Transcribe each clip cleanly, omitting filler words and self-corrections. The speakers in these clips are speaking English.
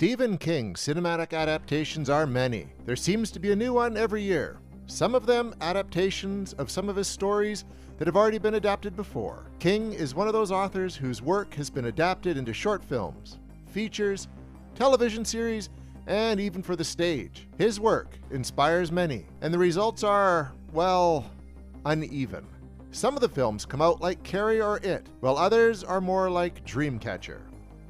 Stephen King's cinematic adaptations are many. There seems to be a new one every year. Some of them adaptations of some of his stories that have already been adapted before. King is one of those authors whose work has been adapted into short films, features, television series, and even for the stage. His work inspires many, and the results are, well, uneven. Some of the films come out like Carrie or It, while others are more like Dreamcatcher.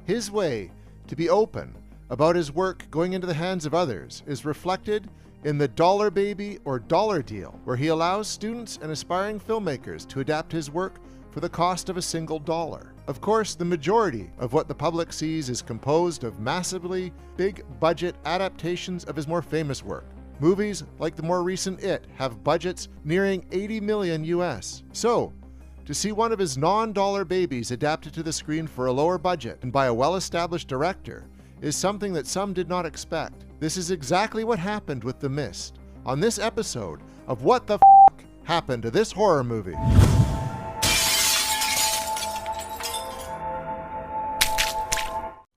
His way to be open about his work going into the hands of others is reflected in the Dollar Baby or Dollar Deal, where he allows students and aspiring filmmakers to adapt his work for the cost of a single dollar. Of course, the majority of what the public sees is composed of massively big budget adaptations of his more famous work. Movies like the more recent It have budgets nearing 80 million US. So, to see one of his non-dollar babies adapted to the screen for a lower budget and by a well-established director is something that some did not expect. This is exactly what happened with The Mist on this episode of What the F*** Happened to This Horror Movie.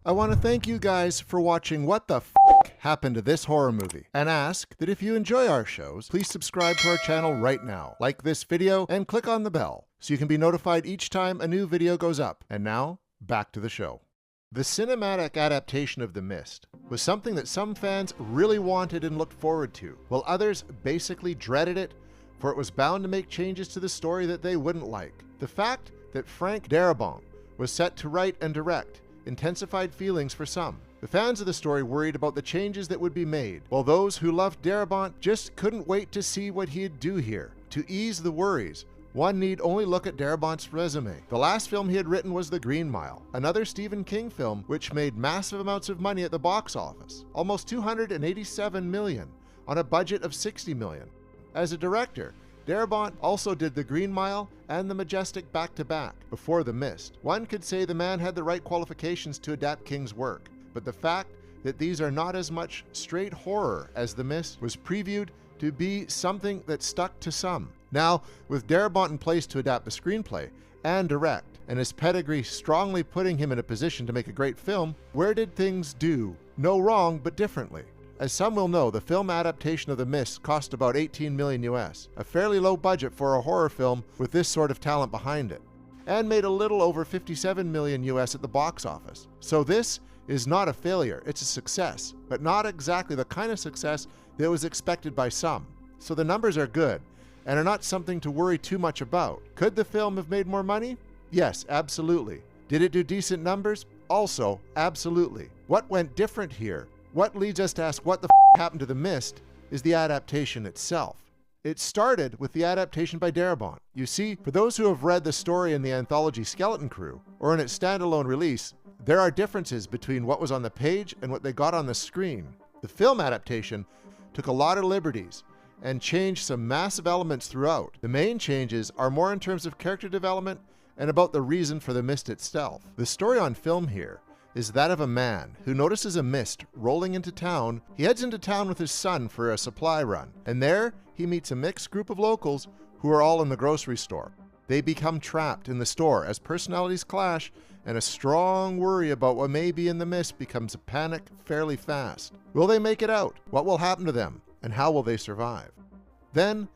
I want to thank you guys for watching What the F*** Happened to This Horror Movie, and ask that if you enjoy our shows, please subscribe to our channel right now, like this video, and click on the bell so you can be notified each time a new video goes up. And now, back to the show. The cinematic adaptation of The Mist was something that some fans really wanted and looked forward to, while others basically dreaded it, for it was bound to make changes to the story that they wouldn't like. The fact that Frank Darabont was set to write and direct intensified feelings for some. The fans of the story worried about the changes that would be made, while those who loved Darabont just couldn't wait to see what he'd do here. To ease the worries, one need only look at Darabont's resume. The last film he had written was The Green Mile, another Stephen King film which made massive amounts of money at the box office, almost $287 million on a budget of $60 million. As a director, Darabont also did The Green Mile and The Majestic back-to-back before The Mist. One could say the man had the right qualifications to adapt King's work, but the fact that these are not as much straight horror as The Mist was previewed to be something that stuck to some. Now, with Darabont in place to adapt the screenplay and direct, and his pedigree strongly putting him in a position to make a great film, where did things do no wrong but differently? As some will know, the film adaptation of The Mist cost about 18 million US, a fairly low budget for a horror film with this sort of talent behind it, and made a little over 57 million US at the box office. So this is not a failure, it's a success, but not exactly the kind of success that was expected by some. So the numbers are good, and are not something to worry too much about. Could the film have made more money? Yes, absolutely. Did it do decent numbers? Also, absolutely. What went different here? What leads us to ask what the f*** happened to The Mist is the adaptation itself. It started with the adaptation by Darabont. You see, for those who have read the story in the anthology Skeleton Crew, or in its standalone release, there are differences between what was on the page and what they got on the screen. The film adaptation took a lot of liberties and changed some massive elements throughout. The main changes are more in terms of character development and about the reason for the mist itself. The story on film here is that of a man who notices a mist rolling into town. He heads into town with his son for a supply run, and there he meets a mixed group of locals who are all in the grocery store. They become trapped in the store as personalities clash, and a strong worry about what may be in the mist becomes a panic fairly fast. Will they make it out? What will happen to them? And how will they survive? Then,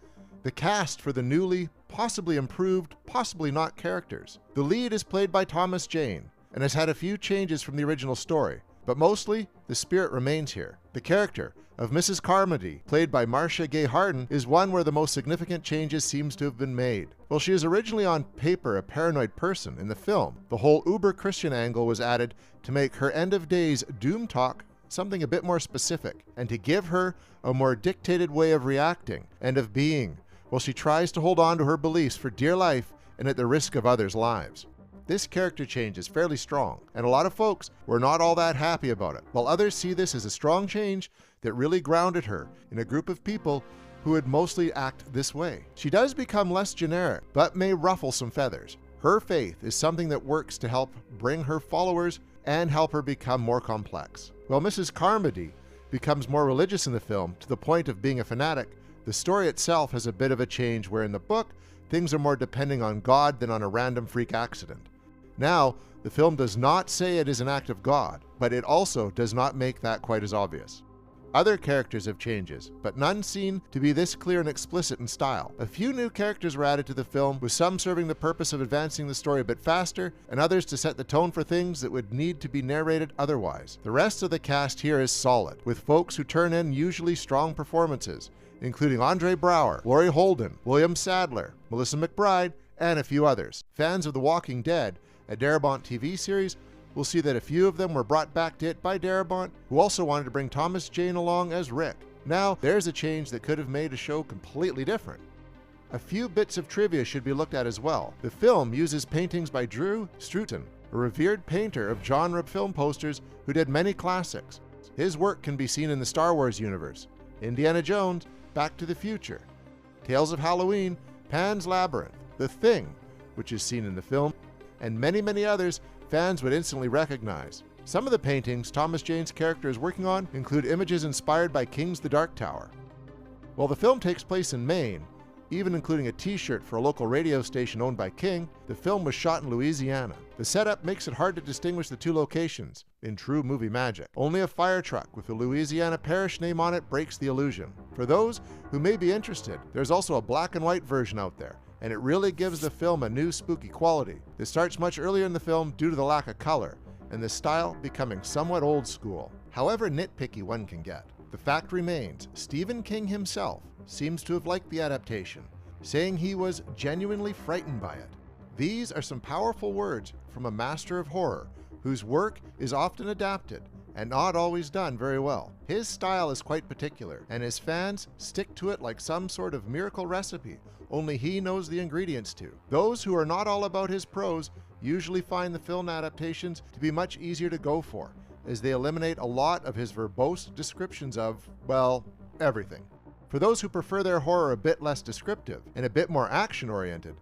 the cast for the newly, possibly improved, possibly not characters. The lead is played by Thomas Jane, and has had a few changes from the original story, but mostly, the spirit remains here. The character of Mrs. Carmody, played by Marcia Gay Harden, is one where the most significant changes seems to have been made. While she is originally on paper a paranoid person, in the film, the whole uber-Christian angle was added to make her end-of-days doom talk something a bit more specific, and to give her a more dictated way of reacting and of being, while she tries to hold on to her beliefs for dear life and at the risk of others' lives. This character change is fairly strong, and a lot of folks were not all that happy about it, while others see this as a strong change that really grounded her in a group of people who would mostly act this way. She does become less generic, but may ruffle some feathers. Her faith is something that works to help bring her followers and help her become more complex. While Mrs. Carmody becomes more religious in the film, to the point of being a fanatic, the story itself has a bit of a change where in the book, things are more depending on God than on a random freak accident. Now, the film does not say it is an act of God, but it also does not make that quite as obvious. Other characters have changes, but none seem to be this clear and explicit in style. A few new characters were added to the film, with some serving the purpose of advancing the story a bit faster, and others to set the tone for things that would need to be narrated otherwise. The rest of the cast here is solid, with folks who turn in usually strong performances, including Andre Braugher, Laurie Holden, William Sadler, Melissa McBride, and a few others. Fans of The Walking Dead, a Darabont TV series, will see that a few of them were brought back to it by Darabont, who also wanted to bring Thomas Jane along as Rick. Now, there's a change that could have made a show completely different. A few bits of trivia should be looked at as well. The film uses paintings by Drew Struten, a revered painter of genre film posters who did many classics. His work can be seen in the Star Wars universe, Indiana Jones, Back to the Future, Tales of Halloween, Pan's Labyrinth, The Thing, which is seen in the film, and many, many others fans would instantly recognize. Some of the paintings Thomas Jane's character is working on include images inspired by King's The Dark Tower. While the film takes place in Maine, even including a t-shirt for a local radio station owned by King, the film was shot in Louisiana. The setup makes it hard to distinguish the two locations, in true movie magic. Only a fire truck with the Louisiana parish name on it breaks the illusion. For those who may be interested, there's also a black and white version out there, and it really gives the film a new spooky quality. This starts much earlier in the film due to the lack of color, and the style becoming somewhat old school. However nitpicky one can get, the fact remains Stephen King himself seems to have liked the adaptation, saying he was genuinely frightened by it. These are some powerful words from a master of horror whose work is often adapted and not always done very well. His style is quite particular, and his fans stick to it like some sort of miracle recipe only he knows the ingredients to. Those who are not all about his prose usually find the film adaptations to be much easier to go for, as they eliminate a lot of his verbose descriptions of, well, everything. For those who prefer their horror a bit less descriptive and a bit more action-oriented,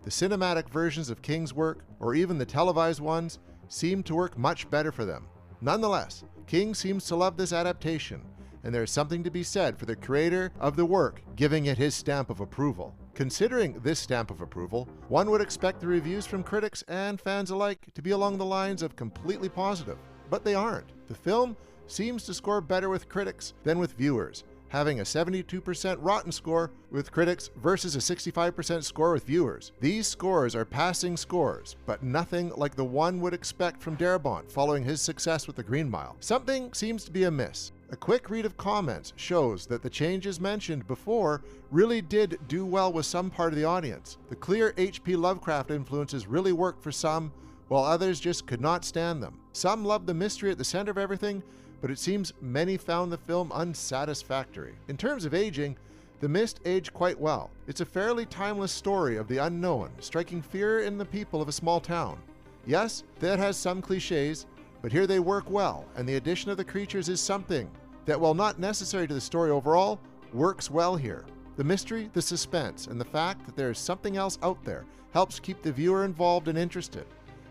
the cinematic versions of King's work, or even the televised ones, seem to work much better for them. Nonetheless, King seems to love this adaptation, and there is something to be said for the creator of the work giving it his stamp of approval. Considering this stamp of approval, one would expect the reviews from critics and fans alike to be along the lines of completely positive, but they aren't. The film seems to score better with critics than with viewers, having a 72% rotten score with critics versus a 65% score with viewers. These scores are passing scores, but nothing like the one would expect from Darabont following his success with The Green Mile. Something seems to be amiss. A quick read of comments shows that the changes mentioned before really did do well with some part of the audience. The clear H.P. Lovecraft influences really worked for some, while others just could not stand them. Some loved the mystery at the center of everything, but it seems many found the film unsatisfactory. In terms of aging, The Mist aged quite well. It's a fairly timeless story of the unknown, striking fear in the people of a small town. Yes, that has some cliches, but here they work well, and the addition of the creatures is something that, while not necessary to the story overall, works well here. The mystery, the suspense, and the fact that there is something else out there helps keep the viewer involved and interested.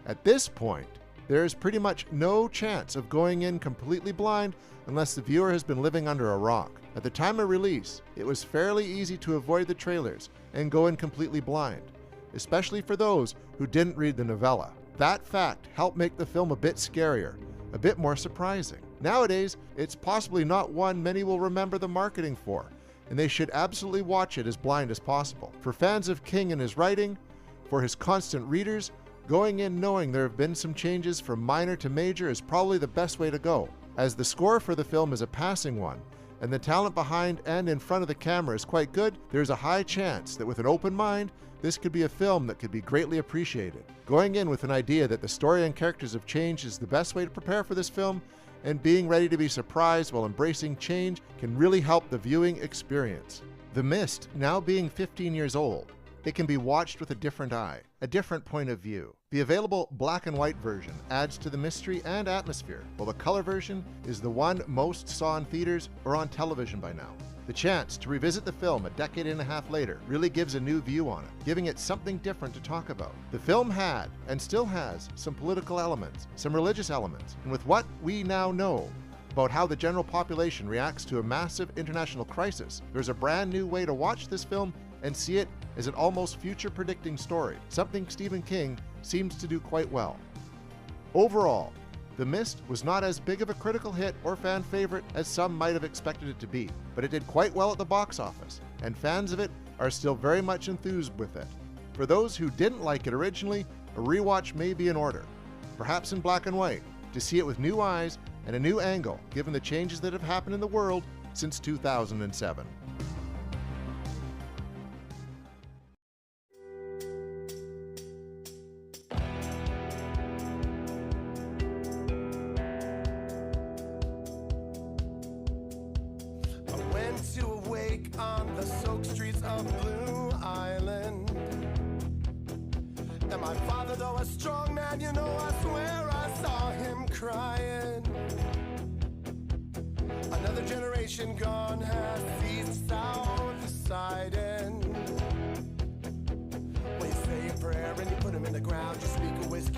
At this point, there is pretty much no chance of going in completely blind unless the viewer has been living under a rock. At the time of release, it was fairly easy to avoid the trailers and go in completely blind, especially for those who didn't read the novella. That fact helped make the film a bit scarier, a bit more surprising. Nowadays, it's possibly not one many will remember the marketing for, and they should absolutely watch it as blind as possible. For fans of King and his writing, for his constant readers, going in knowing there have been some changes from minor to major is probably the best way to go. As the score for the film is a passing one, and the talent behind and in front of the camera is quite good, there's a high chance that with an open mind, this could be a film that could be greatly appreciated. Going in with an idea that the story and characters have changed is the best way to prepare for this film, and being ready to be surprised while embracing change can really help the viewing experience. The Mist, now being 15 years old, it can be watched with a different eye, a different point of view. The available black and white version adds to the mystery and atmosphere, while the color version is the one most saw in theaters or on television by now. The chance to revisit the film a decade and a half later really gives a new view on it, giving it something different to talk about. The film had, and still has, some political elements, some religious elements, and with what we now know about how the general population reacts to a massive international crisis, there's a brand new way to watch this film and see it as an almost future-predicting story, something Stephen King seems to do quite well. Overall, The Mist was not as big of a critical hit or fan favorite as some might have expected it to be, but it did quite well at the box office, and fans of it are still very much enthused with it. For those who didn't like it originally, a rewatch may be in order, perhaps in black and white, to see it with new eyes and a new angle given the changes that have happened in the world since 2007. I went to a wake on the soaked streets of Blue Island. And my father, though a strong man, you know, I swear I saw him crying. Another generation gone has ceased subsiding. When you say a prayer and you put him in the ground, you speak a whisper